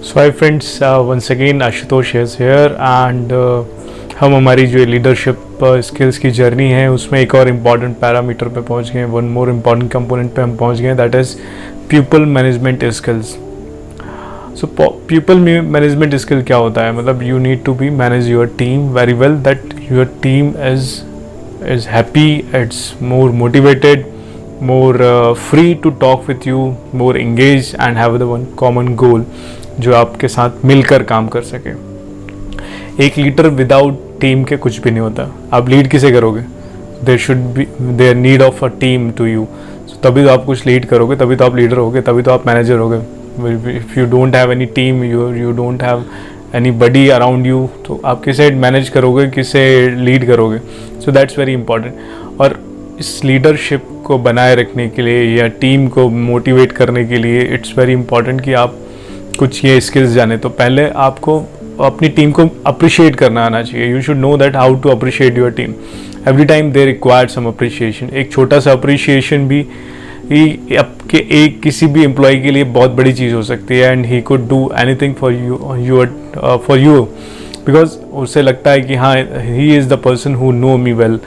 So hi friends, once again Ashutosh is here and हम हमारी जो लीडरशिप स्किल्स की जर्नी है उसमें एक और इम्पॉर्टेंट पैरामीटर पे पहुंच गए, वन मोर इम्पॉर्टेंट कंपोनेंट पे हम पहुंच गए, that is people management skills. So people management skill क्या होता है? मतलब you need to be manage your team very well, that your team is happy, it's more motivated, more free to talk with you, more engaged and have the one common goal जो आपके साथ मिलकर काम कर सके। एक leader without team के कुछ भी नहीं होता। आप लीड किसे करोगे? There should be there need of a team to you. तभी तो आप कुछ लीड करोगे, तभी तो आप लीडर होगे, तभी तो आप मैनेजर होगे। If you don't have any team, you don't have any buddy around you, तो आप किसे मैनेज करोगे, किसे लीड करोगे? So that's very important. और इस लीडरशिप को बनाए रखने के लिए या टीम को मोटिवेट करने के लिए इट्स वेरी इंपॉर्टेंट कि आप कुछ ये स्किल्स जाने। तो पहले आपको अपनी टीम को अप्रिशिएट करना आना चाहिए। You should know that how to appreciate your team. Every time they required some appreciation. एक छोटा सा अप्रिशिएशन भी आपके एक किसी भी एम्प्लॉय के लिए बहुत बड़ी चीज़ हो सकती है, and he could do anything for you because उसे लगता है कि हाँ, he is the person who know me well.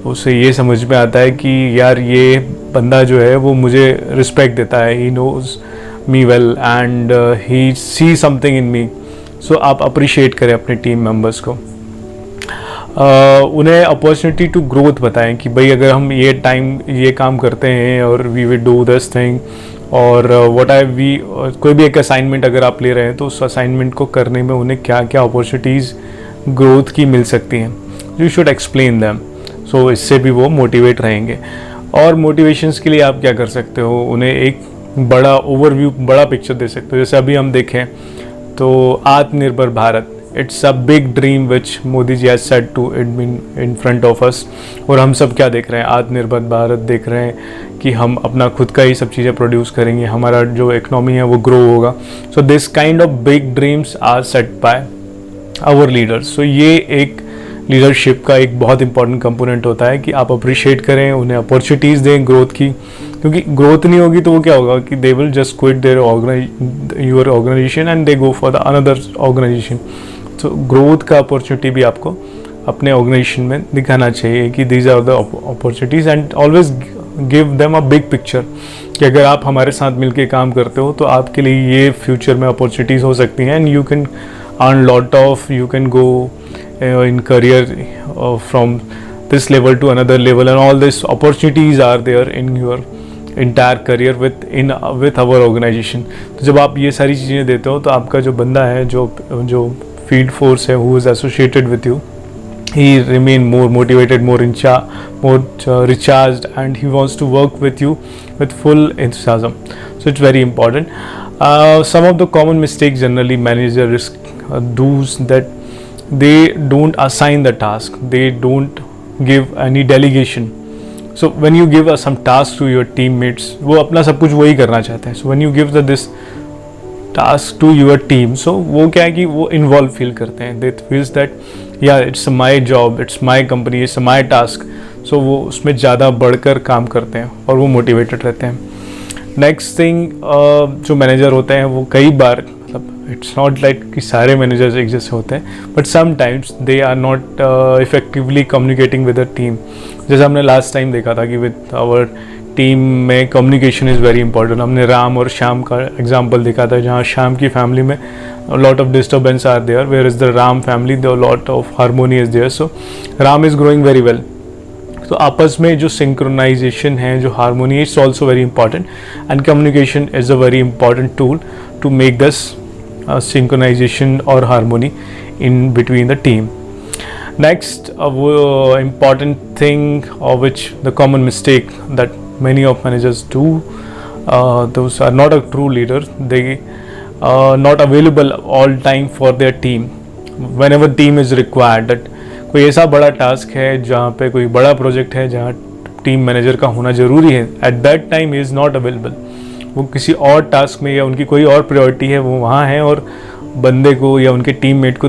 उसे ये समझ में आता है कि यार ये बंदा जो है वो मुझे रिस्पेक्ट देता है, he knows me well and he see something in me. So आप अप्रिशिएट करें अपने टीम मेंबर्स को। उन्हें अपॉर्चुनिटी टू ग्रोथ बताएं कि भाई अगर हम ये काम करते हैं और we will do this thing, और कोई भी एक असाइनमेंट अगर आप ले रहे हैं तो उस असाइनमेंट को करने में उन्हें क्या क्या अपॉर्चुनिटीज़ ग्रोथ की मिल सकती हैं, यू शुड एक्सप्लेन दैम। सो इससे भी वो मोटिवेट रहेंगे। और मोटिवेशंस के लिए आप क्या कर सकते हो? उन्हें एक बड़ा ओवरव्यू, बड़ा पिक्चर दे सकते हो। जैसे अभी हम देखें तो Aatmanirbhar Bharat, it's a big dream which Modi ji has set to in front of us. और हम सब क्या देख रहे हैं? आत्मनिर्भर भारत देख रहे हैं कि हम अपना खुद का ही सब चीज़ें प्रोड्यूस करेंगे, हमारा जो इकनॉमी है वो ग्रो होगा। So this kind of big dreams are set by our leaders. So ये एक लीडरशिप का एक बहुत इंपॉर्टेंट कंपोनेंट होता है कि आप अप्रिशिएट करें, उन्हें अपॉर्चुनिटीज़ दें ग्रोथ की, क्योंकि ग्रोथ नहीं होगी तो वो क्या होगा कि they will just quit there your organization and they go for the another organization. तो ग्रोथ का अपॉर्चुनिटी भी आपको अपने ऑर्गेनाइजेशन में दिखाना चाहिए कि these are the opportunities, and always give them a big picture कि अगर आप हमारे साथ मिलकर काम करते हो तो आपके लिए ये फ्यूचर में अपॉर्चुनिटीज़ हो सकती हैं, and you can earn lot of, you can go in career from this level to another level, and all these opportunities are there in your entire career with our organization. तो जब आप ये सारी चीज़ें देते हो तो आपका जो बंदा है, जो फील्ड फोर्स है, who is associated with you, he remain more motivated, more recharged, and he wants to work with you with full enthusiasm. So it's very important. Some of the common mistakes generally managers does that they don't assign the task, they don't give any delegation. So when you give some task to your teammates, वो अपना सब कुछ वही करना चाहते हैं. So when you give this task to your team, so वो क्या है कि वो involve feel करते हैं. They feels that yeah, it's my job, it's my company, it's my task. So वो उसमें ज़्यादा बढ़कर काम करते हैं और वो motivated रहते हैं. नेक्स्ट थिंग, जो मैनेजर होते हैं वो कई बार, मतलब इट्स नॉट लाइक कि सारे मैनेजर्स एक जैसे होते हैं, but sometimes they are not effectively communicating with the team. जैसे हमने लास्ट टाइम देखा था कि विद आवर टीम में कम्युनिकेशन इज़ वेरी इंपॉर्टेंट। हमने राम और श्याम का एग्जाम्पल देखा था, जहाँ श्याम की फैमिली में lot of disturbance are there, where is the Ram family the lot of harmony is there. So Ram is growing very well. तो आपस में जो सिंक्रोनाइजेशन है, जो harmony, it's also very important, and communication is a very important tool to make this synchronisation और harmony in between the team. Next, important thing of which the common mistake that many of managers do, those are not a true leader. They are not available all time for their team. Whenever team is required, that कोई ऐसा बड़ा task है जहाँ पे कोई बड़ा project है जहाँ टीम मैनेजर का होना ज़रूरी है, at that time he is not available. वो किसी और टास्क में या उनकी कोई और प्रायोरिटी है, वो वहाँ है, और बंदे को या उनके टीममेट को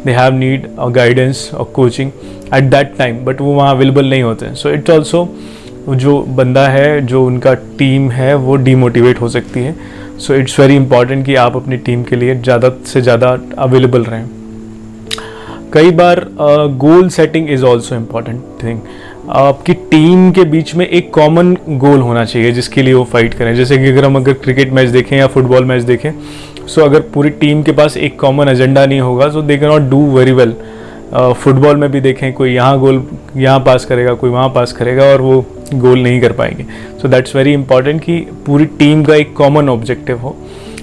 they have need a guidance or coaching at that time, but वो वहाँ available नहीं होते हैं. So it's also जो बंदा है, जो उनका टीम है, वो डीमोटिवेट हो सकती है. सो इट्स वेरी इंपॉर्टेंट कि आप अपनी टीम के लिए ज़्यादा से ज़्यादा अवेलेबल रहें. कई बार goal setting is also important thing. आपकी टीम के बीच में एक कॉमन गोल होना चाहिए जिसके लिए वो फाइट करें. जैसे कि अगर क्रिकेट मैच देखें या फुटबॉल मैच देखें, सो अगर पूरी टीम के पास एक कॉमन एजेंडा नहीं होगा, so they can not do very well. Football में भी देखें, कोई यहाँ गोल यहाँ पास करेगा, कोई वहाँ पास करेगा और वो गोल नहीं कर पाएंगे. सो दैट्स वेरी इंपॉर्टेंट कि पूरी टीम का एक कॉमन ऑब्जेक्टिव हो.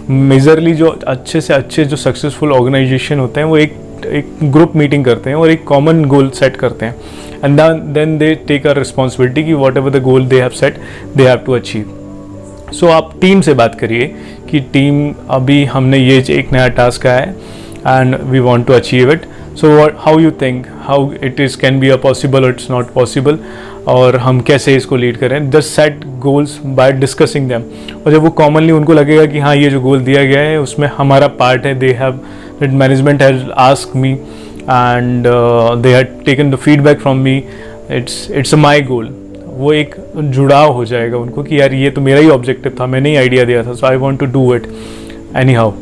मेजरली जो अच्छे से अच्छे जो सक्सेसफुल ऑर्गेनाइजेशन होते हैं वो एक ग्रुप मीटिंग करते हैं और एक कॉमन गोल सेट करते हैं. And then they take a responsibility कि whatever the goal they have set they have to achieve. So आप टीम से बात करिए कि टीम अभी हमने ये एक नया टास्क आया है and we want to achieve it. So how you think how it is can be a possible और इट्स नॉट पॉसिबल, और हम कैसे इसको लीड करें. Just set goals by discussing them. और जब वो कॉमनली उनको लगेगा कि हाँ ये जो गोल दिया गया है उसमें हमारा पार्ट है, they have management has asked me and they had taken the feedback from me, it's my goal. वो एक जुड़ाव हो जाएगा उनको कि यार ये तो मेरा ही ऑब्जेक्टिव था, मैंने ही आइडिया दिया था, so I want to do it anyhow.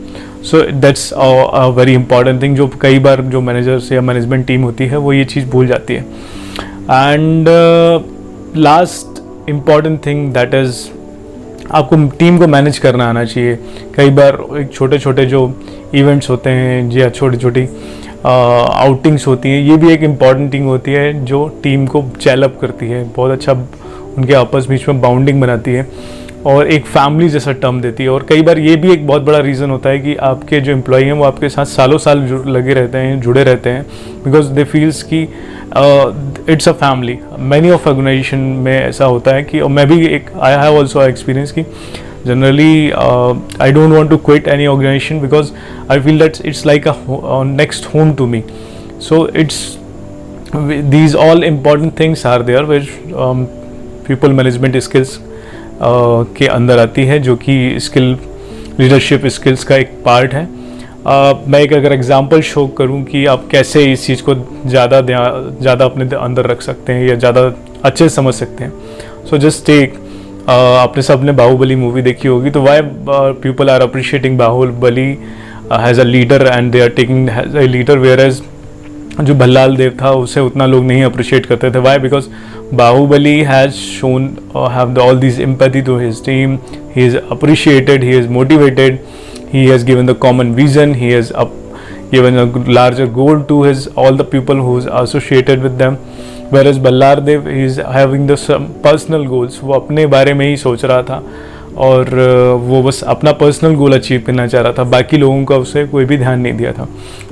So that's a very important thing जो कई बार जो मैनेजर्स या मैनेजमेंट टीम होती है वो ये चीज़ भूल जाती है. And last important thing that is आपको टीम को मैनेज करना आना चाहिए. कई बार एक छोटे छोटे जो इवेंट्स होते हैं या छोटी छोटी आउटिंग्स होती हैं, ये भी एक इम्पॉर्टेंट थिंग होती है जो टीम को चैलअप करती है, बहुत अच्छा उनके आपस बीच में बाउंडिंग बनाती है और एक फैमिली जैसा टर्म देती है. और कई बार ये भी एक बहुत बड़ा रीज़न होता है कि आपके जो एम्प्लॉई हैं वो आपके साथ सालों साल लगे रहते हैं, जुड़े रहते हैं, बिकॉज दे फील्स कि it's a family. Many of organization में ऐसा होता है कि, और मैं भी एक आई हैव ऑल्सो एक्सपीरियंस की generally I don't want to quit any organization because I feel that it's like a next home to me. So these all important things are there which people management skills के अंदर आती है, जो कि skill leadership skills का एक part है. मैं एक अगर एग्जांपल शो करूं कि आप कैसे इस चीज़ को ज़्यादा अपने अंदर रख सकते हैं या ज़्यादा अच्छे से समझ सकते हैं. सो जस्ट टेक आपने सबने बाहुबली मूवी देखी होगी, तो why people are appreciating Baahubali has a leader and they are taking has a leader, whereas जो भल्लाल देव था उसे उतना लोग नहीं अप्रिशिएट करते थे. Why? Because Baahubali has shown have all this empathy to his team, he is appreciated, he is motivated, he has given the common vision, he has given a larger goal to his all the people who is associated with them. Whereas Ballar Dev is having the some personal goals. वो अपने बारे में ही सोच रहा था और वो बस अपना पर्सनल गोल अचीव करना चाह रहा था, बाकी लोगों का उसे कोई भी ध्यान नहीं दिया था.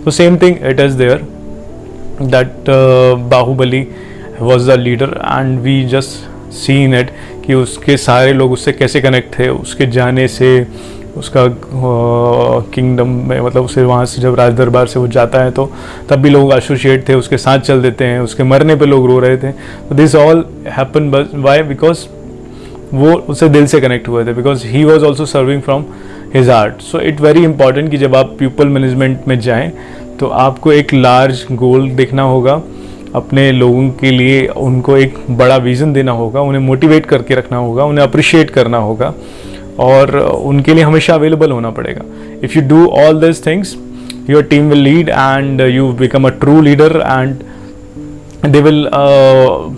तो same thing it is there that Baahubali was the leader and we just seen it कि उसके सारे लोग उससे कैसे कनेक्ट थे. उसके जाने से उसका किंगडम में, मतलब उसे वहाँ से जब राज दरबार से वो जाता है तो तब भी लोग एसोसिएट थे, उसके साथ चल देते हैं, उसके मरने पे लोग रो रहे थे. तो this all happen why? Because वो उससे दिल से कनेक्ट हुए थे, because he was also serving from his heart. So it very important कि जब आप पीपल मैनेजमेंट में जाएं तो आपको एक लार्ज गोल देखना होगा, अपने लोगों के लिए उनको एक बड़ा विज़न देना होगा, उन्हें मोटिवेट करके रखना होगा, उन्हें अप्रिशिएट करना होगा और उनके लिए हमेशा अवेलेबल होना पड़ेगा. If you do all this things your team will lead and you become a true leader and they will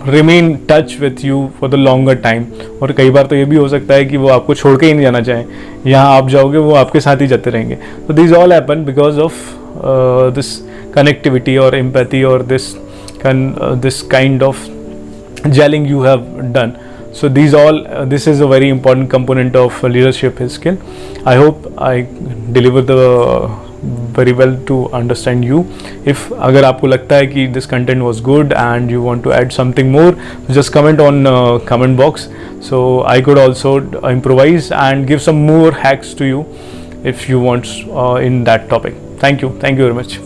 remain touch with you for the longer time. और कई बार तो ये भी हो सकता है कि वो आपको छोड़ के ही नहीं जाना चाहें, यहाँ आप जाओगे वो आपके साथ ही जाते रहेंगे. तो this all happen because of this connectivity और एम्पैथी और this kind of gelling you have done. So this is a very important component of leadership skill. I hope I deliver the very well to understand you. If अगर आपको लगता है कि this content was good and you want to add something more, just comment on comment box. So I could also improvise and give some more hacks to you if you want in that topic. Thank you very much.